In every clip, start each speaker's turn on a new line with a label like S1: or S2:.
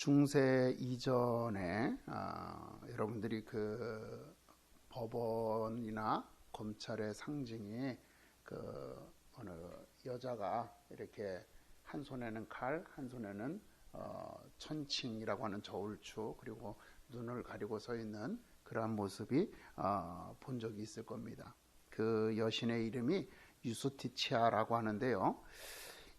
S1: 중세 이전에 여러분들이 그 법원이나 검찰의 상징이 그 어느 여자가 이렇게 한 손에는 칼, 한 손에는 천칭이라고 하는 저울추, 그리고 눈을 가리고 서 있는 그러한 모습이 본 적이 있을 겁니다. 그 여신의 이름이 유스티치아라고 하는데요.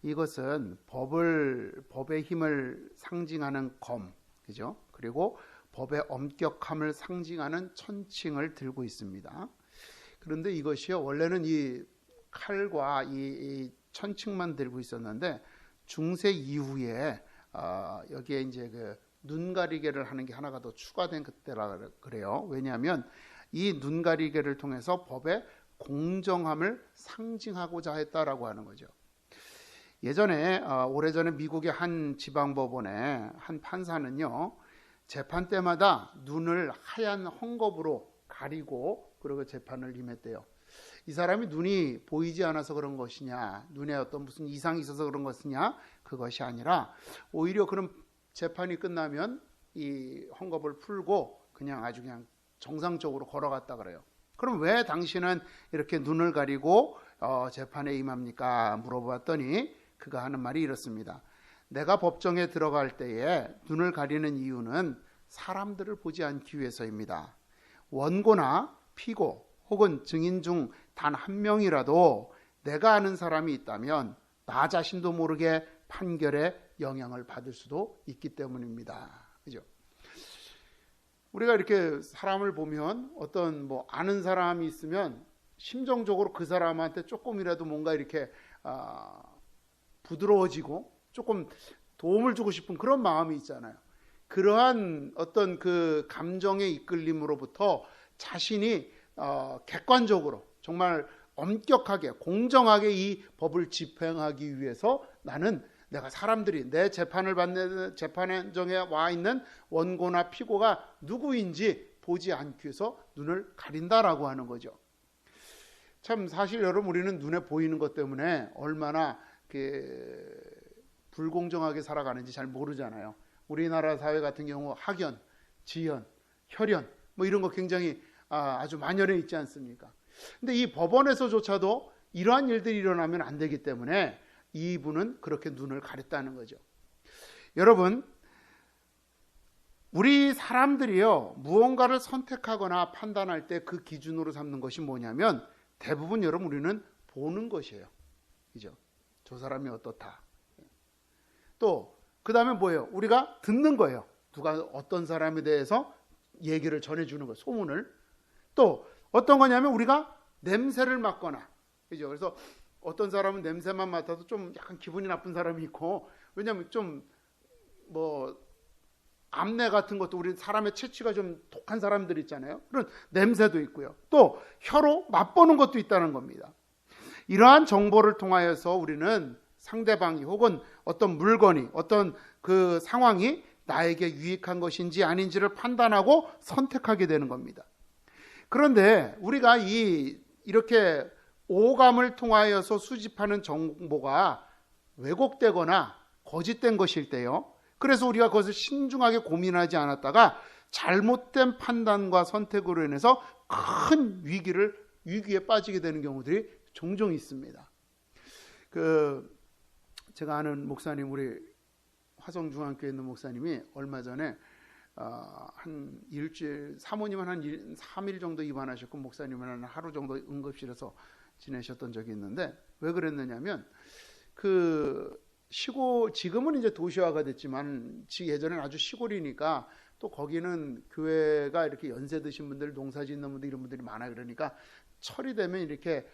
S1: 이것은 법의 힘을 상징하는 검, 그죠? 그리고 법의 엄격함을 상징하는 천칭을 들고 있습니다. 그런데 이것이요, 원래는 이 칼과 이 천칭만 들고 있었는데 중세 이후에 여기에 이제 그 눈가리개를 하는 게 하나가 더 추가된 그때라 그래요. 왜냐하면 이 눈가리개를 통해서 법의 공정함을 상징하고자 했다라고 하는 거죠. 예전에 오래전에 미국의 한 지방법원의 한 판사는요, 재판 때마다 눈을 하얀 헝겊으로 가리고 그리고 재판을 임했대요. 이 사람이 눈이 보이지 않아서 그런 것이냐, 눈에 어떤 무슨 이상이 있어서 그런 것이냐, 그것이 아니라 오히려 그런 재판이 끝나면 이 헝겊을 풀고 그냥 아주 그냥 정상적으로 걸어갔다 그래요. 그럼 왜 당신은 이렇게 눈을 가리고 재판에 임합니까? 물어봤더니 그가 하는 말이 이렇습니다. 내가 법정에 들어갈 때에 눈을 가리는 이유는 사람들을 보지 않기 위해서입니다. 원고나 피고 혹은 증인 중 단 한 명이라도 내가 아는 사람이 있다면 나 자신도 모르게 판결에 영향을 받을 수도 있기 때문입니다. 그죠? 우리가 이렇게 사람을 보면 어떤 아는 사람이 있으면 심정적으로 그 사람한테 조금이라도 뭔가 이렇게 부드러워지고 조금 도움을 주고 싶은 그런 마음이 있잖아요. 그러한 어떤 그 감정의 이끌림으로부터 자신이 객관적으로 정말 엄격하게 공정하게 이 법을 집행하기 위해서 나는 내가 사람들이 내 재판을 받는 재판정에 와 있는 원고나 피고가 누구인지 보지 않기 위해서 눈을 가린다라고 하는 거죠. 참 사실 여러분, 우리는 눈에 보이는 것 때문에 얼마나 불공정하게 살아가는지 잘 모르잖아요. 우리나라 사회 같은 경우 학연, 지연, 혈연 이런 거 굉장히 아주 만연해 있지 않습니까? 근데 이 법원에서조차도 이러한 일들이 일어나면 안 되기 때문에 이분은 그렇게 눈을 가렸다는 거죠. 여러분, 우리 사람들이요, 무언가를 선택하거나 판단할 때 그 기준으로 삼는 것이 뭐냐면 대부분 여러분 우리는 보는 것이에요. 그죠? 저 사람이 어떻다. 또 그 다음에 뭐예요? 우리가 듣는 거예요. 누가 어떤 사람에 대해서 얘기를 전해주는 거, 소문을. 또 어떤 거냐면 우리가 냄새를 맡거나, 그죠? 그래서 어떤 사람은 냄새만 맡아도 좀 약간 기분이 나쁜 사람이 있고, 왜냐하면 좀 암내 같은 것도 우리 사람의 체취가 좀 독한 사람들 있잖아요. 그런 냄새도 있고요. 또 혀로 맛보는 것도 있다는 겁니다. 이러한 정보를 통하여서 우리는 상대방이 혹은 어떤 물건이 어떤 그 상황이 나에게 유익한 것인지 아닌지를 판단하고 선택하게 되는 겁니다. 그런데 우리가 이렇게 오감을 통하여서 수집하는 정보가 왜곡되거나 거짓된 것일 때요, 그래서 우리가 그것을 신중하게 고민하지 않았다가 잘못된 판단과 선택으로 인해서 큰 위기에 빠지게 되는 경우들이 종종 있습니다. 제가 아는 목사님, 우리 화성중앙교회에 있는 목사님이 얼마 전에 한 일주일, 사모님은 한 3일 정도 입원하셨고 목사님은 한 하루 정도 응급실에서 지내셨던 적이 있는데, 왜 그랬느냐면 지금은 이제 도시화가 됐지만 예전에는 아주 시골이니까 또 거기는 교회가 이렇게 연세 드신 분들, 농사 짓는 분들 이런 분들이 많아요. 그러니까 철이 되면 이렇게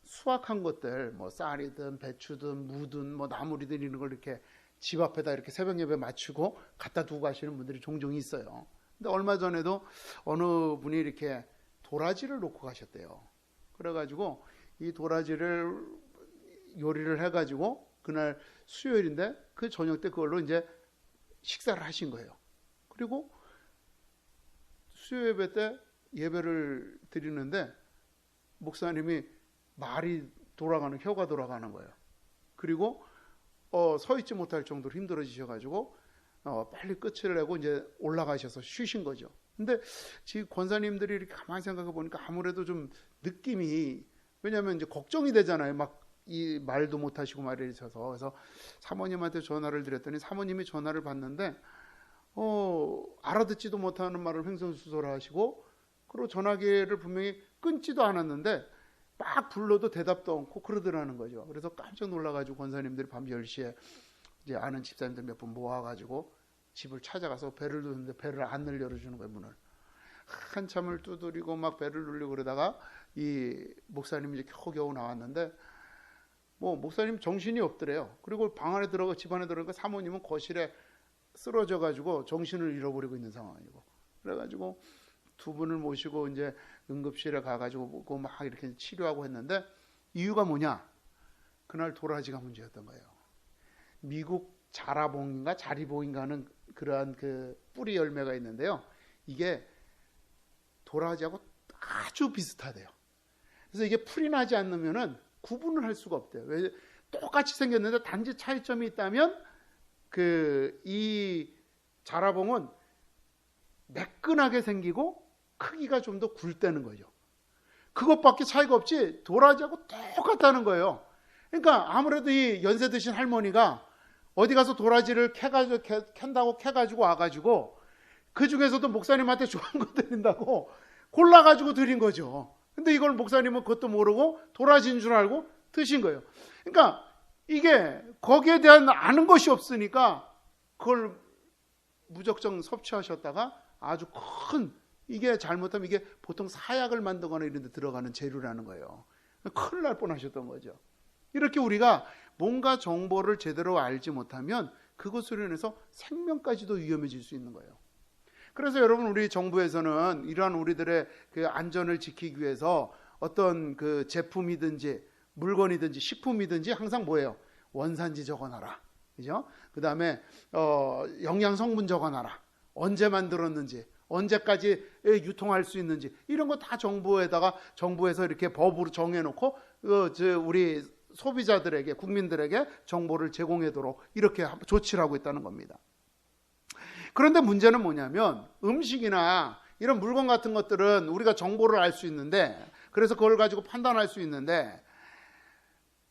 S1: 수확한 것들, 쌀이든 배추든 무든 나물이든 이런 걸 이렇게 집 앞에다 이렇게 새벽 예배 마치고 갖다 두고 가시는 분들이 종종 있어요. 근데 얼마 전에도 어느 분이 이렇게 도라지를 놓고 가셨대요. 그래가지고 이 도라지를 요리를 해가지고 그날 수요일인데 그 저녁 때 그걸로 이제 식사를 하신 거예요. 그리고 수요 예배 때 예배를 드리는데 목사님이 말이 돌아가는, 혀가 돌아가는 거예요. 그리고 서 있지 못할 정도로 힘들어지셔가지고 빨리 끝을 내고 이제 올라가셔서 쉬신 거죠. 근데 지금 권사님들이 이렇게 가만히 생각해 보니까 아무래도 좀 느낌이, 왜냐하면 이제 걱정이 되잖아요. 막 이 말도 못 하시고 말이셔서. 그래서 사모님한테 전화를 드렸더니 사모님이 전화를 받는데 알아듣지도 못하는 말을 횡설수설하시고, 그리고 전화기를 분명히 끊지도 않았는데 막 불러도 대답도 않고 그러더라는 거죠. 그래서 깜짝 놀라가지고 권사님들이 밤 10시에 이제 아는 집사님들 몇 분 모아가지고 집을 찾아가서 배를 누르는데 배를 안 열어주는 거예요, 문을. 한참을 두드리고 막 배를 눌리고 그러다가 이 목사님이 이제 겨우겨우 나왔는데, 뭐 목사님 정신이 없더래요. 그리고 방 안에 들어가, 집 안에 들어가니까 사모님은 거실에 쓰러져 가지고 정신을 잃어버리고 있는 상황이고, 그래가지고 두 분을 모시고 이제 응급실에 가가지고 막 이렇게 치료하고 했는데, 이유가 뭐냐? 그날 도라지가 문제였던 거예요. 미국 자라봉인가 자리봉인가 하는 그러한 그 뿌리 열매가 있는데요. 이게 도라지하고 아주 비슷하대요. 그래서 이게 풀이 나지 않으면은 구분을 할 수가 없대요. 왜? 똑같이 생겼는데 단지 차이점이 있다면, 이 자라봉은 매끈하게 생기고 크기가 좀 더 굵다는 거죠. 그것밖에 차이가 없지 도라지하고 똑같다는 거예요. 그러니까 아무래도 이 연세 드신 할머니가 어디 가서 도라지를 캔다고 캐가지고 와가지고 그 중에서도 목사님한테 좋은 거 드린다고 골라가지고 드린 거죠. 근데 이걸 목사님은 그것도 모르고 도라지인 줄 알고 드신 거예요. 그러니까 이게 거기에 대한 아는 것이 없으니까 그걸 무작정 섭취하셨다가 아주 큰, 이게 잘못하면 이게 보통 사약을 만들거나 이런 데 들어가는 재료라는 거예요. 큰일 날 뻔하셨던 거죠. 이렇게 우리가 뭔가 정보를 제대로 알지 못하면 그것으로 인해서 생명까지도 위험해질 수 있는 거예요. 그래서 여러분, 우리 정부에서는 이러한 우리들의 그 안전을 지키기 위해서 어떤 그 제품이든지 물건이든지 식품이든지 항상 뭐예요? 원산지 적어놔라. 그죠? 그 다음에 영양 성분 적어놔라. 언제 만들었는지, 언제까지 유통할 수 있는지, 이런 거 다 정부에서 이렇게 법으로 정해놓고 우리 소비자들에게, 국민들에게 정보를 제공하도록 이렇게 조치를 하고 있다는 겁니다. 그런데 문제는 뭐냐면, 음식이나 이런 물건 같은 것들은 우리가 정보를 알 수 있는데, 그래서 그걸 가지고 판단할 수 있는데,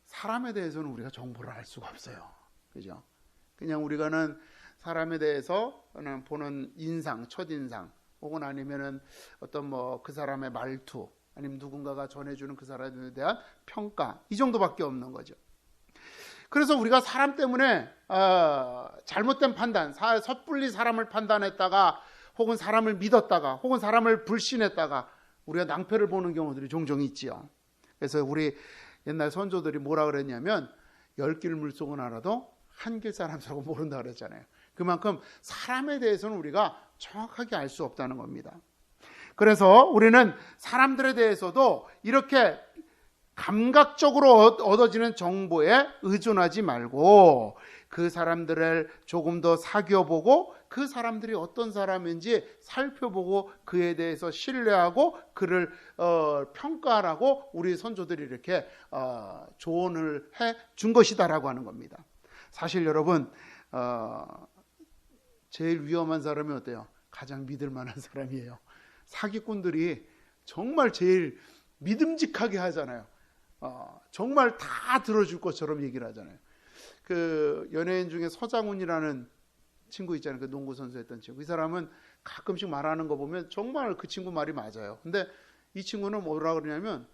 S1: 사람에 대해서는 우리가 정보를 알 수가 없어요. 그죠? 그냥 우리가는 사람에 대해서 보는 인상, 첫인상, 혹은 아니면은 어떤 그 사람의 말투, 아니면 누군가가 전해주는 그 사람에 대한 평가, 이 정도밖에 없는 거죠. 그래서 우리가 사람 때문에 잘못된 판단, 섣불리 사람을 판단했다가, 혹은 사람을 믿었다가, 혹은 사람을 불신했다가 우리가 낭패를 보는 경우들이 종종 있지요. 그래서 우리 옛날 선조들이 뭐라 그랬냐면, 10길 물속은 알아도 한 길 사람이라고 모른다 그랬잖아요. 그만큼 사람에 대해서는 우리가 정확하게 알 수 없다는 겁니다. 그래서 우리는 사람들에 대해서도 이렇게 감각적으로 얻어지는 정보에 의존하지 말고, 그 사람들을 조금 더 사귀어보고 그 사람들이 어떤 사람인지 살펴보고 그에 대해서 신뢰하고 그를 평가하라고 우리 선조들이 이렇게 조언을 해 준 것이다라고 하는 겁니다. 사실 여러분, 제일 위험한 사람이 어때요? 가장 믿을 만한 사람이에요. 사기꾼들이 정말 제일 믿음직하게 하잖아요. 정말 다 들어줄 것처럼 얘기를 하잖아요. 그 연예인 중에 서장훈이라는 친구 있잖아요. 그 농구 선수 했던 친구. 이 사람은 가끔씩 말하는 거 보면 정말 그 친구 말이 맞아요. 근데 이 친구는 뭐라 그러냐면,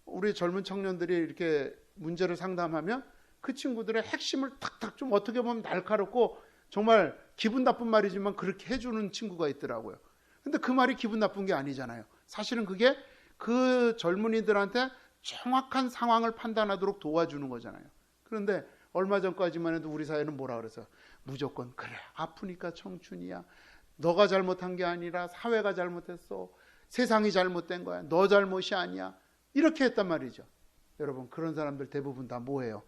S1: 우리 젊은 청년들이 이렇게 문제를 상담하면 그 친구들의 핵심을 탁탁 좀 어떻게 보면 날카롭고 정말 기분 나쁜 말이지만 그렇게 해주는 친구가 있더라고요. 근데 그 말이 기분 나쁜 게 아니잖아요. 사실은 그게 그 젊은이들한테 정확한 상황을 판단하도록 도와주는 거잖아요. 그런데 얼마 전까지만 해도 우리 사회는 뭐라 그래서, 무조건 그래, 아프니까 청춘이야, 너가 잘못한 게 아니라 사회가 잘못했어, 세상이 잘못된 거야, 너 잘못이 아니야, 이렇게 했단 말이죠. 여러분, 그런 사람들 대부분 다 뭐예요?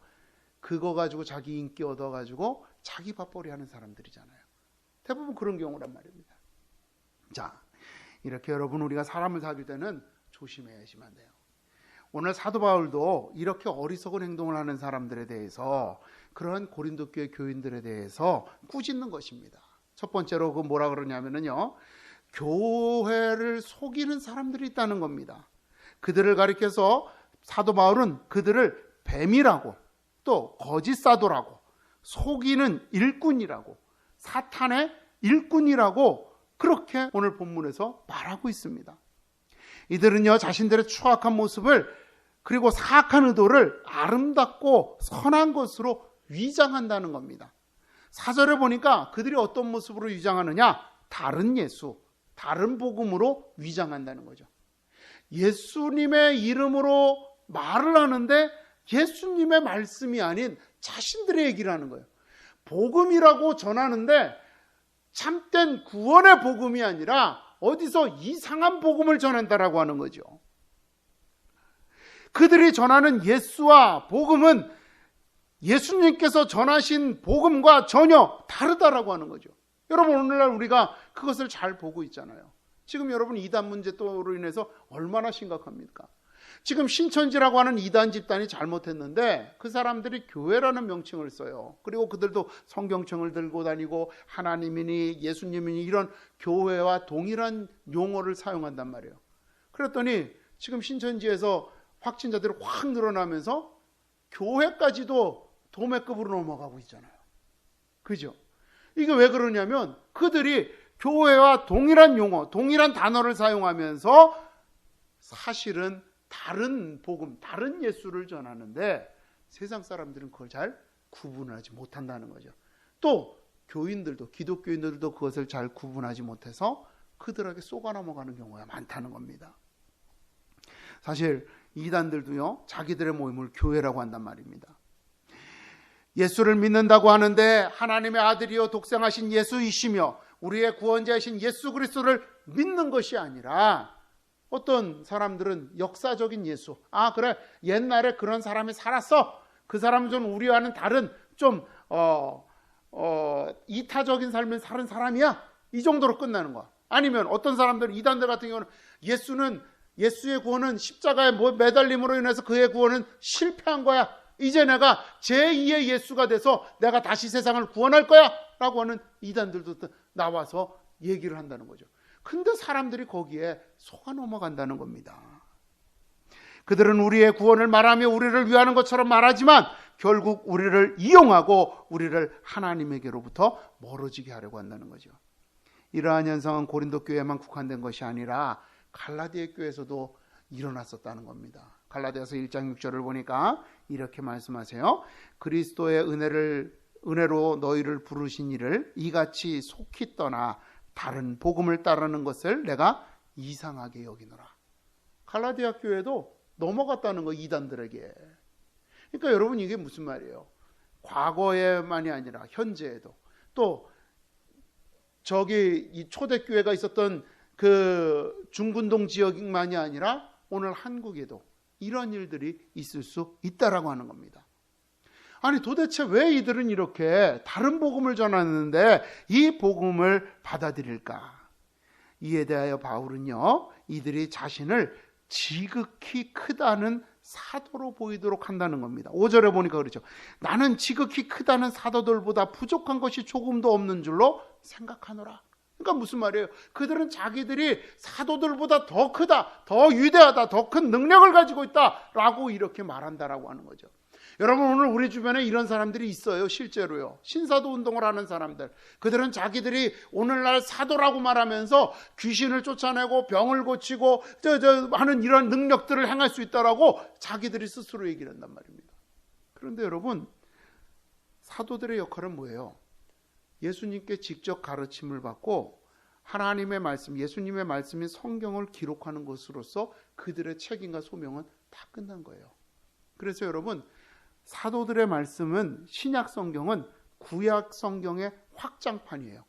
S1: 그거 가지고 자기 인기 얻어가지고 자기 밥벌이 하는 사람들이잖아요. 대부분 그런 경우란 말입니다. 자, 이렇게 여러분, 우리가 사람을 사귈 때는 조심해야지만 돼요. 오늘 사도 바울도 이렇게 어리석은 행동을 하는 사람들에 대해서, 그러한 고린도 교회 교인들에 대해서 꾸짖는 것입니다. 첫 번째로 그 뭐라 그러냐면요, 교회를 속이는 사람들이 있다는 겁니다. 그들을 가리켜서 사도 바울은 그들을 뱀이라고, 또 거짓 사도라고, 속이는 일꾼이라고, 사탄의 일꾼이라고 그렇게 오늘 본문에서 말하고 있습니다. 이들은요, 자신들의 추악한 모습을, 그리고 사악한 의도를 아름답고 선한 것으로 위장한다는 겁니다. 4절에 보니까 그들이 어떤 모습으로 위장하느냐? 다른 예수, 다른 복음으로 위장한다는 거죠. 예수님의 이름으로 말을 하는데 예수님의 말씀이 아닌 자신들의 얘기를 하는 거예요. 복음이라고 전하는데 참된 구원의 복음이 아니라 어디서 이상한 복음을 전한다라고 하는 거죠. 그들이 전하는 예수와 복음은 예수님께서 전하신 복음과 전혀 다르다라고 하는 거죠. 여러분, 오늘날 우리가 그것을 잘 보고 있잖아요. 지금 여러분 이단 문제로 인해서 얼마나 심각합니까? 지금 신천지라고 하는 이단 집단이 잘못했는데 그 사람들이 교회라는 명칭을 써요. 그리고 그들도 성경책을 들고 다니고 하나님이니 예수님이니 이런 교회와 동일한 용어를 사용한단 말이에요. 그랬더니 지금 신천지에서 확진자들이 확 늘어나면서 교회까지도 도매급으로 넘어가고 있잖아요. 그죠? 이게 왜 그러냐면 그들이 교회와 동일한 용어, 동일한 단어를 사용하면서 사실은 다른 복음, 다른 예수를 전하는데 세상 사람들은 그걸 잘 구분하지 못한다는 거죠. 또 교인들도, 기독교인들도 그것을 잘 구분하지 못해서 그들에게 쏘가 넘어가는 경우가 많다는 겁니다. 사실 이단들도요, 자기들의 모임을 교회라고 한단 말입니다. 예수를 믿는다고 하는데 하나님의 아들이요 독생하신 예수이시며 우리의 구원자이신 예수 그리스도를 믿는 것이 아니라 어떤 사람들은 역사적인 예수, 그래 옛날에 그런 사람이 살았어, 그 사람은 좀 우리와는 다른 좀 이타적인 삶을 사는 사람이야, 이 정도로 끝나는 거야. 아니면 어떤 사람들은, 이단들 같은 경우는 예수의 구원은 십자가에 매달림으로 인해서 그의 구원은 실패한 거야, 이제 내가 제2의 예수가 돼서 내가 다시 세상을 구원할 거야 라고 하는 이단들도 나와서 얘기를 한다는 거죠. 근데 사람들이 거기에 속아 넘어간다는 겁니다. 그들은 우리의 구원을 말하며 우리를 위하는 것처럼 말하지만 결국 우리를 이용하고 우리를 하나님에게로부터 멀어지게 하려고 한다는 거죠. 이러한 현상은 고린도 교회에만 국한된 것이 아니라 갈라디아 교회에서도 일어났었다는 겁니다. 갈라디아서 1장 6절을 보니까 이렇게 말씀하세요. 그리스도의 은혜로 너희를 부르신 이를 이같이 속히 떠나 다른 복음을 따르는 것을 내가 이상하게 여기노라. 갈라디아 교회도 넘어갔다는 거, 이단들에게. 그러니까 여러분, 이게 무슨 말이에요? 과거에만이 아니라 현재에도, 또 저기 이 초대교회가 있었던 그 중군동 지역만이 아니라 오늘 한국에도 이런 일들이 있을 수 있다라고 하는 겁니다. 아니 도대체 왜 이들은 이렇게 다른 복음을 전하는데 이 복음을 받아들일까? 이에 대하여 바울은요, 이들이 자신을 지극히 크다는 사도로 보이도록 한다는 겁니다. 5절에 보니까 그렇죠. 나는 지극히 크다는 사도들보다 부족한 것이 조금도 없는 줄로 생각하노라. 그러니까 무슨 말이에요? 그들은 자기들이 사도들보다 더 크다, 더 위대하다, 더 큰 능력을 가지고 있다라고 이렇게 말한다라고 하는 거죠. 여러분, 오늘 우리 주변에 이런 사람들이 있어요. 실제로요. 신사도 운동을 하는 사람들. 그들은 자기들이 오늘날 사도라고 말하면서 귀신을 쫓아내고 병을 고치고 하는 이런 능력들을 행할 수 있다라고 자기들이 스스로 얘기를 한단 말입니다. 그런데 여러분, 사도들의 역할은 뭐예요? 예수님께 직접 가르침을 받고 하나님의 말씀, 예수님의 말씀인 성경을 기록하는 것으로서 그들의 책임과 소명은 다 끝난 거예요. 그래서 여러분, 사도들의 말씀은, 신약 성경은 구약 성경의 확장판이에요.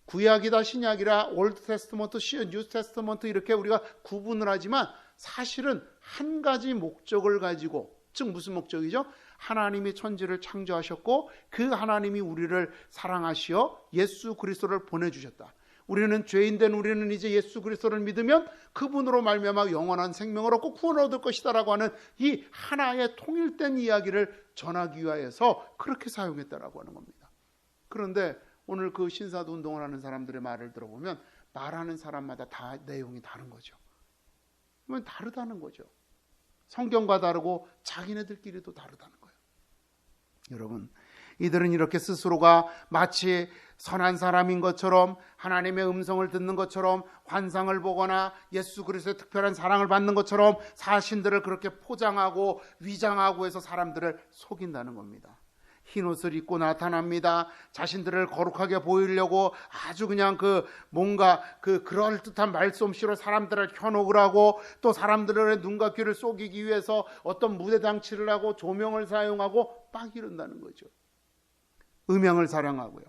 S1: 구약이다 신약이라 올드 테스트먼트, 뉴 테스트먼트 이렇게 우리가 구분을 하지만 사실은 한 가지 목적을 가지고, 즉 무슨 목적이죠? 하나님이 천지를 창조하셨고 그 하나님이 우리를 사랑하시어 예수 그리스도를 보내주셨다. 우리는 죄인된 우리는 이제 예수 그리스도를 믿으면 그분으로 말미암아 영원한 생명을 얻고 구원을 얻을 것이다라고 하는 이 하나의 통일된 이야기를 전하기 위하여서 그렇게 사용했다라고 하는 겁니다. 그런데 오늘 그 신사도 운동을 하는 사람들의 말을 들어보면 말하는 사람마다 다 내용이 다른 거죠. 그러면 다르다는 거죠. 성경과 다르고 자기네들끼리도 다르다는 거예요. 여러분, 이들은 이렇게 스스로가 마치 선한 사람인 것처럼, 하나님의 음성을 듣는 것처럼, 환상을 보거나 예수 그리스도의 특별한 사랑을 받는 것처럼 자신들을 그렇게 포장하고 위장하고 해서 사람들을 속인다는 겁니다. 흰옷을 입고 나타납니다. 자신들을 거룩하게 보이려고 아주 그냥 뭔가 그럴듯한 말솜씨로 사람들을 현혹을 하고, 또 사람들의 눈과 귀를 속이기 위해서 어떤 무대 장치를 하고 조명을 사용하고 막 이런다는 거죠. 음향을 사랑하고요.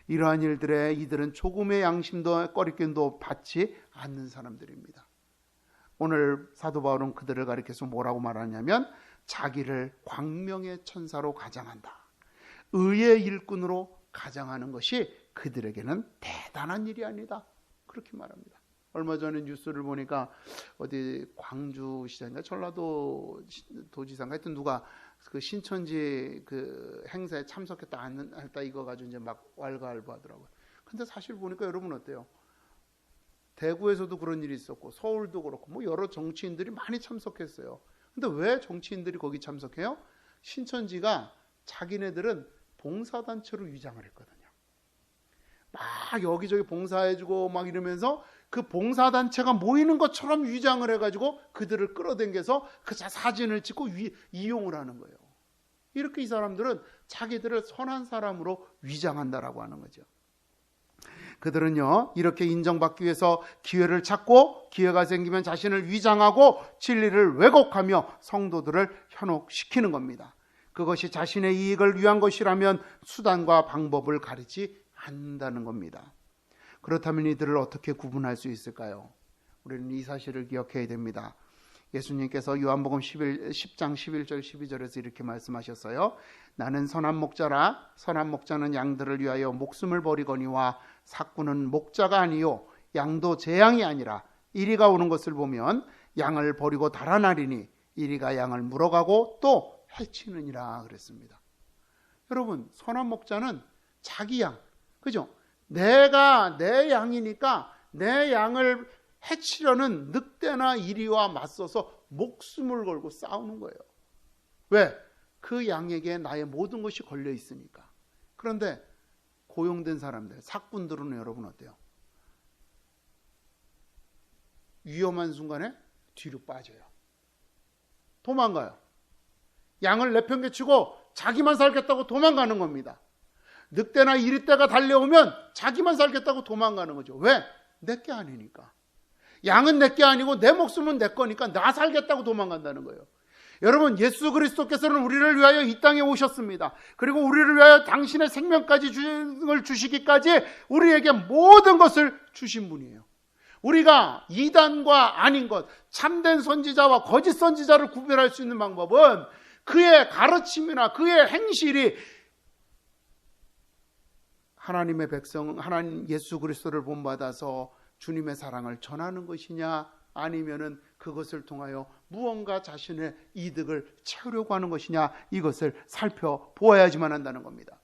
S1: 이러한 일들에 이들은 조금의 양심도 꺼리낌도 받지 않는 사람들입니다. 오늘 사도 바울은 그들을 가리켜서 뭐라고 말하냐면 자기를 광명의 천사로 가장한다. 의의 일꾼으로 가장하는 것이 그들에게는 대단한 일이 아니다. 그렇게 말합니다. 얼마 전에 뉴스를 보니까 어디 광주시장인가 전라도 도지사인가 하여튼 누가 그 신천지 그 행사에 참석했다 안 했다 이거 가지고 이제 막 왈가왈부하더라고요. 근데 사실 보니까 여러분 어때요? 대구에서도 그런 일이 있었고 서울도 그렇고 뭐 여러 정치인들이 많이 참석했어요. 근데 왜 정치인들이 거기 참석해요? 신천지가 자기네들은 봉사단체로 위장을 했거든요. 막 여기저기 봉사해주고 막 이러면서 그 봉사단체가 모이는 것처럼 위장을 해가지고 그들을 끌어당겨서 그 사진을 찍고 이용을 하는 거예요. 이렇게 이 사람들은 자기들을 선한 사람으로 위장한다라고 하는 거죠. 그들은요, 이렇게 인정받기 위해서 기회를 찾고 기회가 생기면 자신을 위장하고 진리를 왜곡하며 성도들을 현혹시키는 겁니다. 그것이 자신의 이익을 위한 것이라면 수단과 방법을 가리지 않는다는 겁니다. 그렇다면 이들을 어떻게 구분할 수 있을까요? 우리는 이 사실을 기억해야 됩니다. 예수님께서 요한복음 10장 11절 12절에서 이렇게 말씀하셨어요. 나는 선한 목자라. 선한 목자는 양들을 위하여 목숨을 버리거니와 삭구는 목자가 아니요 양도 제 양이 아니라 이리가 오는 것을 보면 양을 버리고 달아나리니 이리가 양을 물어가고 또 해치느니라 그랬습니다. 여러분, 선한 목자는 자기 양, 그죠? 내가 내 양이니까 내 양을 해치려는 늑대나 이리와 맞서서 목숨을 걸고 싸우는 거예요. 왜? 그 양에게 나의 모든 것이 걸려 있으니까. 그런데 고용된 사람들, 삭군들은 여러분 어때요? 위험한 순간에 뒤로 빠져요. 도망가요. 양을 내팽개치고 자기만 살겠다고 도망가는 겁니다. 늑대나 이리떼가 달려오면 자기만 살겠다고 도망가는 거죠. 왜? 내게 아니니까. 양은 내게 아니고 내 목숨은 내 거니까 나 살겠다고 도망간다는 거예요. 여러분, 예수 그리스도께서는 우리를 위하여 이 땅에 오셨습니다. 그리고 우리를 위하여 당신의 생명까지 주시기까지 우리에게 모든 것을 주신 분이에요. 우리가 이단과 아닌 것, 참된 선지자와 거짓 선지자를 구별할 수 있는 방법은 그의 가르침이나 그의 행실이 하나님의 백성, 하나님 예수 그리스도를 본받아서 주님의 사랑을 전하는 것이냐, 아니면은 그것을 통하여 무언가 자신의 이득을 채우려고 하는 것이냐, 이것을 살펴보아야지만 한다는 겁니다.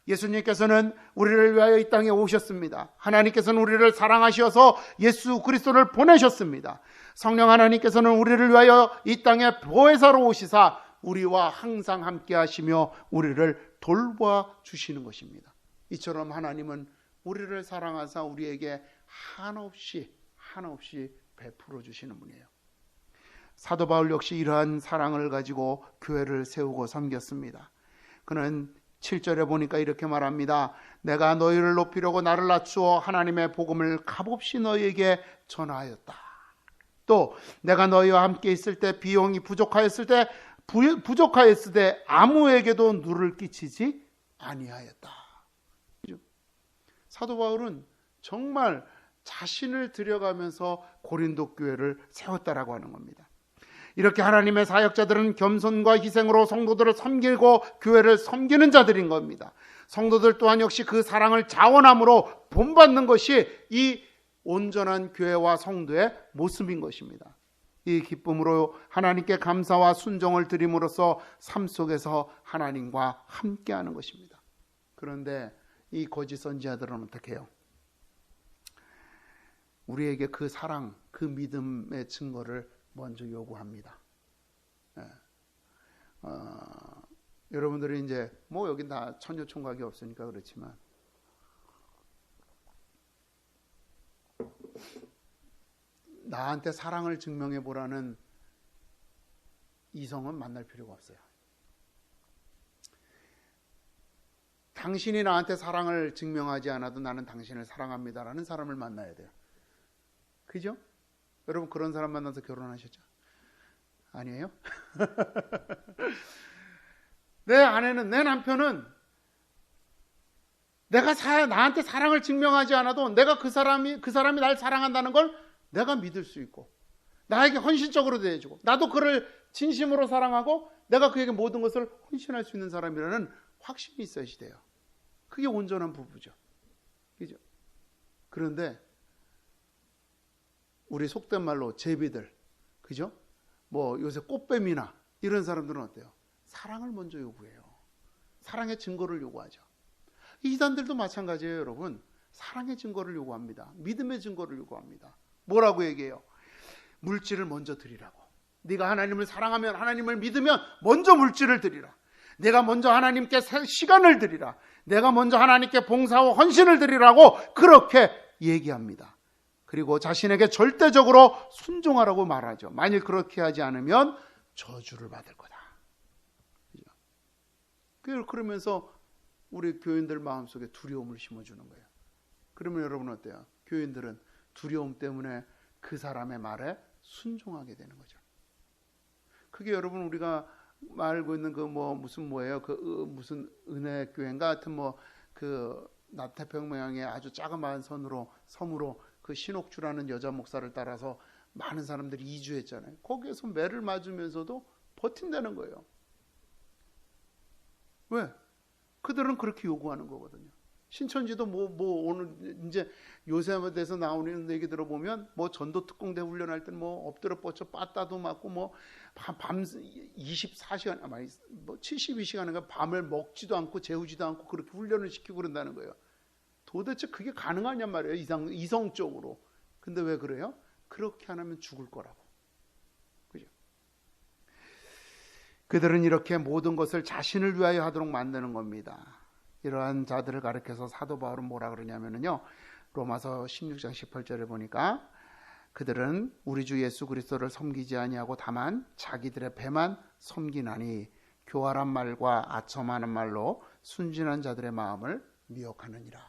S1: 예수님께서는 우리를 위하여 이 땅에 오셨습니다. 하나님께서는 우리를 사랑하셔서 예수 그리스도를 보내셨습니다. 성령 하나님께서는 우리를 위하여 이 땅에 보혜사로 오시사 우리와 항상 함께 하시며 우리를 돌보아 주시는 것입니다. 이처럼 하나님은 우리를 사랑하사 우리에게 한없이 베풀어 주시는 분이에요. 사도 바울 역시 이러한 사랑을 가지고 교회를 세우고 섬겼습니다. 그는 7절에 보니까 이렇게 말합니다. 내가 너희를 높이려고 나를 낮추어 하나님의 복음을 값없이 너희에게 전하였다. 또 내가 너희와 함께 있을 때 비용이 부족하였을 때 아무에게도 누를 끼치지 아니하였다. 사도 바울은 정말 자신을 들여가면서 고린도 교회를 세웠다라고 하는 겁니다. 이렇게 하나님의 사역자들은 겸손과 희생으로 성도들을 섬기고 교회를 섬기는 자들인 겁니다. 성도들 또한 역시 그 사랑을 자원함으로 본받는 것이 이 온전한 교회와 성도의 모습인 것입니다. 이 기쁨으로 하나님께 감사와 순종을 드림으로써 삶 속에서 하나님과 함께하는 것입니다. 그런데 이 거짓 선지자들은 어떻게 해요? 우리에게 그 사랑, 그 믿음의 증거를 먼저 요구합니다. 예. 여러분들이 이제 뭐 여기 다 천녀총각이 없으니까 그렇지만 나한테 사랑을 증명해 보라는 이성은 만날 필요가 없어요. 당신이 나한테 사랑을 증명하지 않아도 나는 당신을 사랑합니다라는 사람을 만나야 돼요. 그죠? 여러분 그런 사람 만나서 결혼하셨죠? 아니에요? 내 아내는, 내 남편은 내가 나한테 사랑을 증명하지 않아도 내가 그 사람이 날 사랑한다는 걸 내가 믿을 수 있고 나에게 헌신적으로 대해주고 나도 그를 진심으로 사랑하고 내가 그에게 모든 것을 헌신할 수 있는 사람이라는 확신이 있어야지 돼요. 그게 온전한 부부죠. 그죠? 그런데 우리 속된 말로 제비들, 그죠? 뭐 요새 꽃뱀이나 이런 사람들은 어때요? 사랑을 먼저 요구해요. 사랑의 증거를 요구하죠. 이단들도 마찬가지예요, 여러분. 사랑의 증거를 요구합니다. 믿음의 증거를 요구합니다. 뭐라고 얘기해요? 물질을 먼저 드리라고. 네가 하나님을 사랑하면, 하나님을 믿으면 먼저 물질을 드리라. 내가 먼저 하나님께 시간을 드리라. 내가 먼저 하나님께 봉사와 헌신을 드리라고 그렇게 얘기합니다. 그리고 자신에게 절대적으로 순종하라고 말하죠. 만일 그렇게 하지 않으면 저주를 받을 거다. 그러면서 우리 교인들 마음속에 두려움을 심어주는 거예요. 그러면 여러분 어때요? 교인들은 두려움 때문에 그 사람의 말에 순종하게 되는 거죠. 그게 여러분 우리가 알고 있는 그 뭐 무슨 뭐예요? 그 무슨 은혜 교회인가 하여튼 뭐 그 남태평 모양의 아주 자그마한 섬으로 그 신옥주라는 여자 목사를 따라서 많은 사람들이 이주했잖아요. 거기에서 매를 맞으면서도 버틴다는 거예요. 왜? 그들은 그렇게 요구하는 거거든요. 신천지도 오늘 이제 요새에서 나오는 얘기 들어보면 뭐 전도 특공대 훈련할 때는 뭐 엎드려 뻗쳐 빠따도 맞고 뭐 밤 24시간 뭐 72시간인가 밤을 먹지도 않고 재우지도 않고 그렇게 훈련을 시키고 그런다는 거예요. 도대체 그게 가능하냔 말이에요. 이성적으로. 근데 왜 그래요? 그렇게 안 하면 죽을 거라고. 그죠? 그들은 이렇게 모든 것을 자신을 위하여 하도록 만드는 겁니다. 이러한 자들을 가리켜서 사도 바울은 뭐라 그러냐면요. 로마서 16장 18절에 보니까 그들은 우리 주 예수 그리스도를 섬기지 아니하고 다만 자기들의 배만 섬기나니 교활한 말과 아첨하는 말로 순진한 자들의 마음을 미혹하느니라.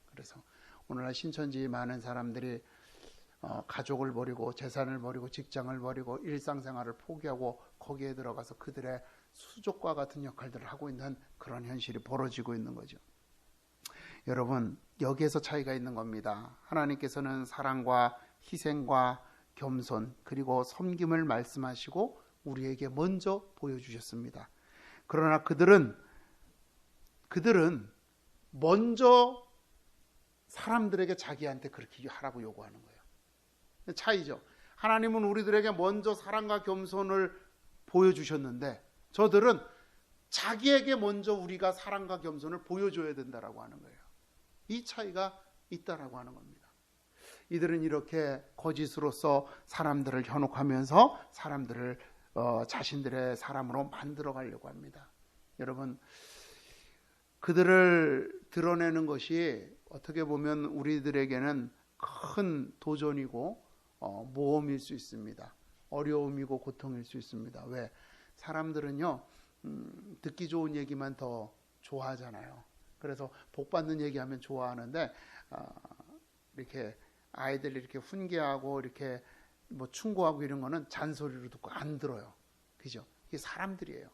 S1: 그래서 오늘날 신천지 많은 사람들이 가족을 버리고 재산을 버리고 직장을 버리고 일상생활을 포기하고 거기에 들어가서 그들의 수족과 같은 역할들을 하고 있는 그런 현실이 벌어지고 있는 거죠. 여러분 여기에서 차이가 있는 겁니다. 하나님께서는 사랑과 희생과 겸손 그리고 섬김을 말씀하시고 우리에게 먼저 보여주셨습니다. 그러나 그들은 먼저 사람들에게 자기한테 그렇게 하라고 요구하는 거예요. 차이죠. 하나님은 우리들에게 먼저 사랑과 겸손을 보여주셨는데 저들은 자기에게 먼저 우리가 사랑과 겸손을 보여줘야 된다라고 하는 거예요. 이 차이가 있다라고 하는 겁니다. 이들은 이렇게 거짓으로서 사람들을 현혹하면서 사람들을 자신들의 사람으로 만들어 가려고 합니다. 여러분 그들을 드러내는 것이 어떻게 보면 우리들에게는 큰 도전이고 모험일 수 있습니다. 어려움이고 고통일 수 있습니다. 왜? 사람들은요 듣기 좋은 얘기만 더 좋아하잖아요. 그래서 복 받는 얘기하면 좋아하는데 이렇게 아이들 이렇게 훈계하고 이렇게 뭐 충고하고 이런 거는 잔소리로 듣고 안 들어요. 그죠? 이게 사람들이에요.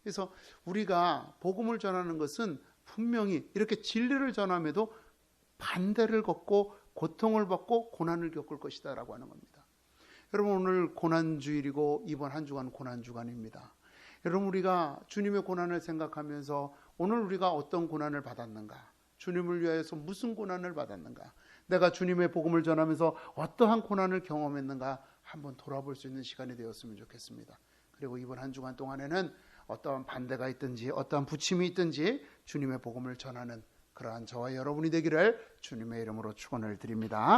S1: 그래서 우리가 복음을 전하는 것은 분명히 이렇게 진리를 전함에도 반대를 겪고 고통을 받고 고난을 겪을 것이다 라고 하는 겁니다. 여러분 오늘 고난주일이고 이번 한 주간 고난주간입니다. 여러분 우리가 주님의 고난을 생각하면서 오늘 우리가 어떤 고난을 받았는가, 주님을 위하여서 무슨 고난을 받았는가, 내가 주님의 복음을 전하면서 어떠한 고난을 경험했는가 한번 돌아볼 수 있는 시간이 되었으면 좋겠습니다. 그리고 이번 한 주간 동안에는 어떠한 반대가 있든지 어떠한 부침이 있든지 주님의 복음을 전하는 그러한 저와 여러분이 되기를 주님의 이름으로 축원을 드립니다.